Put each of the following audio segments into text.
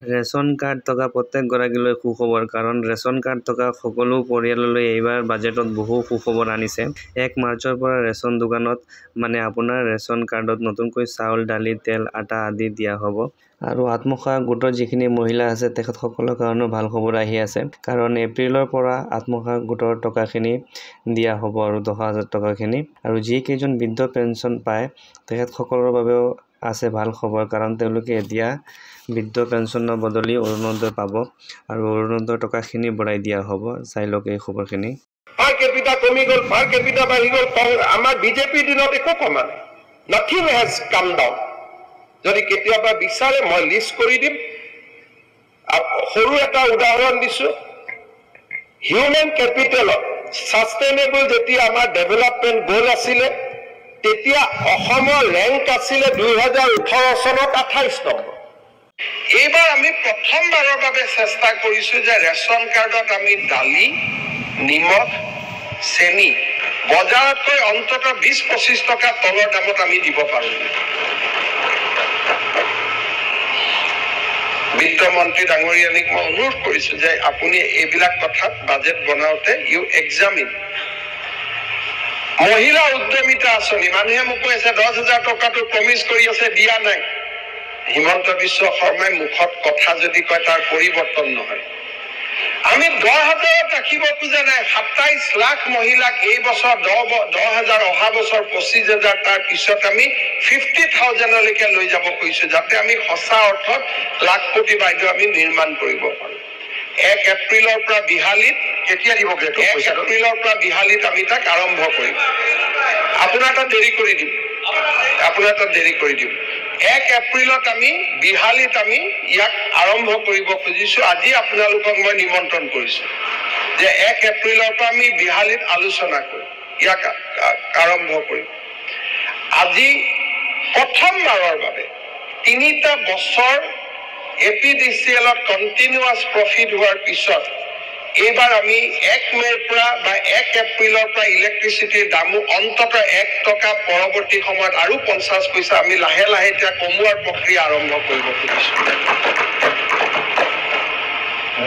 Ration card থকা প্ৰত্যেকগৰাকীলৈ সুখবৰ, কাৰণ ৰেচন কাৰ্ড থকা সকলো পৰিয়াললৈ এইবাৰ বাজেটত বহু সুখবৰ আনিছে। ১ মাৰ্চৰ পৰা ৰেচন দোকানত আপোনাৰ ৰেচন কাৰ্ডত নতুনকৈ চাউল, দালি, তেল, আটা আদি দিয়া হ'ব। আৰু আত্মসহায়ক গোটৰ যিখিনি মহিলা আছে তেখেতসকলৰ কাৰণেও ভাল খবৰ আহি আছে, কাৰণ এপ্ৰিলৰ পৰা আত্মসহায়ক গোটৰ টকাখিনি দিয়া হ'ব আৰু 10,000 টকাখিনি। আৰু যিকেইজন বৃদ্ধ পেঞ্চন পায় তেখেতসকলৰ বাবেও আছে ভাল খবৰ, কাৰণ তেওঁলোকে এতিয়া বৃদ্ধ পেঞ্চনৰ বদলি অৰুণোদয় পাব আৰু অৰুণোদয়ৰ টকাখিনি বঢ়াই দিয়া হ'ব। চাই লওক এই খবৰখিনি। পাৰ কেপিটা কমি গ'ল, পাৰ কেপিটা বাঢ়ি গ'ল। আমাৰ বিজেপিৰ দিনত একো কমা নাই। নাথিং হেজ কাম ডাউন। যদি কেতিয়াবা বিচাৰে মই লিষ্ট কৰি দিম। সৰু এটা উদাহৰণ দিছো, হিউমেন কেপিটেলত ছাষ্টেইনেবল যেতিয়া আমাৰ ডেভেলপমেণ্ট গ'ল আছিলে, তেতিয়া অসমৰ ৰেংক আছিলে 2018 চনত 28 নম্বৰ। এইবাৰ আমি প্ৰথমবাৰৰ বাবে চেষ্টা কৰিছো যে ৰেচন কাৰ্ডত আমি দালি, নিমখ, চেনি বজাৰতকৈ অন্তত 20-25 টকা তলৰ দামত আমি দিব পাৰো। বিত্তমন্ত্ৰী ডাঙৰীয়ানীক মই অনুৰোধ কৰিছো যে আপুনি এইবিলাক কথাত বাজেট বনাওতে ইউ এক্সামিন। মহিলা উদ্যমিতা আঁচনি, মানুহে মোক কৈ আছে 10,000 টকাটো প্ৰমিছ কৰি আছে, দিয়া নাই। হিমন্ত বিশ্ব শৰ্মাই মুখত কথা যদি কয় তাৰ পৰিৱৰ্তন নহয়। আমি 10,000 ৰাখিব খোজা নাই। 27 লাখ মহিলাক এই বছৰ 10,000, অহা বছৰ 25,000, তাৰ পিছত আমি 50,000লৈকে লৈ যাব খুজিছো, যাতে আমি সঁচা অৰ্থত লাখপতি বাইদেউ আমি নিৰ্মাণ কৰিব পাৰো। 1 এপ্ৰিলৰ পৰা বিহালীত কেতিয়া দিব? 1 এপ্ৰিলৰ পৰা বিহালীত আমি তাক আৰম্ভ কৰিম। আপোনাৰ তাত দেৰি কৰি দিম, 1 এপ্ৰিলত আমি বিহালীত আমি ইয়াক আৰম্ভ কৰিব খুজিছো। আজি আপোনালোকক মই নিমন্ত্ৰণ কৰিছো যে 1 এপ্ৰিলৰ পৰা আমি বিহালীত আলোচনা কৰিম, ইয়াক আৰম্ভ কৰিম। আজি প্ৰথমবাৰৰ বাবে 3টা বছৰ APDCLত কণ্টিনিউৱাছ প্ৰফিট হোৱাৰ পিছত এইবাৰ আমি 1 মে'ৰ পৰা বা 1 এপ্ৰিলৰ পৰা ইলেক্ট্ৰিচিটিৰ দামো অন্তত 1 টকা পৰৱৰ্তী সময়ত আৰু 50 পইচা আমি লাহে লাহে এতিয়া কমোৱাৰ প্ৰক্ৰিয়া আৰম্ভ কৰিব খুজিছো।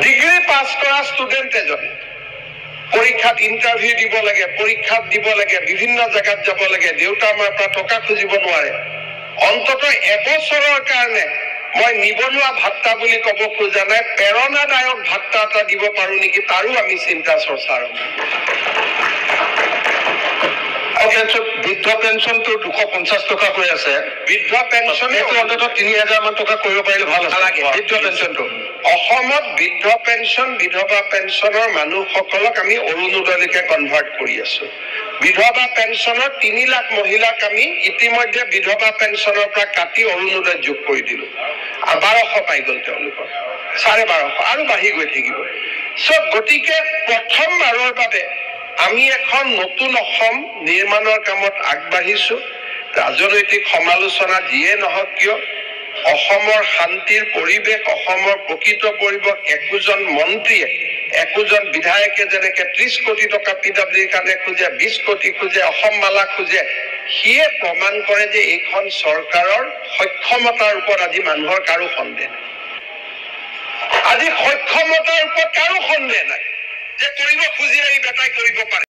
ডিগ্ৰী পাছ কৰা ষ্টুডেণ্ট এজন পৰীক্ষাত ইণ্টাৰভিউ দিব লাগে, পৰীক্ষাত দিব লাগে, বিভিন্ন জেগাত যাব লাগে, দেউতা মাৰ পৰা টকা খুজিব নোৱাৰে। অন্তত এবছৰৰ কাৰণে মই নিবনুৱা ভাত্তা বুলি ক'ব খোজা নাই, প্ৰেৰণাদায়ক ভাত্তা এটা দিব পাৰো নেকি, তাৰো আমি চিন্তা চৰ্চা আৰম্ভ কৰিম। বৃদ্ধ পেঞ্চনটো 250 টকা হৈ আছে। বৃদ্ধ পেঞ্চন অন্তত 3,000 মান টকা কৰিব পাৰিলে ভাল আছে। বৃদ্ধ পেঞ্চনটো অসমত বৃদ্ধ পেঞ্চন, বিধৱা পেঞ্চনৰ মানুহসকলক আমি অৰুণোদয়লৈকে কনভাৰ্ট কৰি আছো। বিধৱা পেঞ্চনৰ 3 লাখ মহিলাক আমি ইতিমধ্যে বিধৱা পেঞ্চনৰ পৰা কাটি অৰুণোদয় যোগ কৰি দিলো। 1200 পাই গ'ল তেওঁলোকৰ, 1250 আৰু বাঢ়ি গৈ থাকিব। গতিকে প্ৰথমবাৰৰ বাবে আমি এখন নতুন অসম নিৰ্মাণৰ কামত আগবাঢ়িছো। ৰাজনৈতিক সমালোচনা যিয়ে নহওক কিয়, অসমৰ শান্তিৰ পৰিৱেশ, অসমৰ প্ৰকৃত পৰিৱেশ একোজন মন্ত্ৰীয়ে, একোজন বিধায়কে যেনেকে 30 কোটি টকা PWৰ কাৰণে খোজে, 20 কোটি খোজে, অসম মালা খোজে, সিয়ে প্ৰমাণ কৰে যে এইখন চৰকাৰৰ সক্ষমতাৰ ওপৰত আজি মানুহৰ কাৰো সন্দেহ নাই। আজি সক্ষমতাৰ ওপৰত কাৰো সন্দেহ নাই যে কৰিব খুজিলে এই বেটাই কৰিব পাৰে।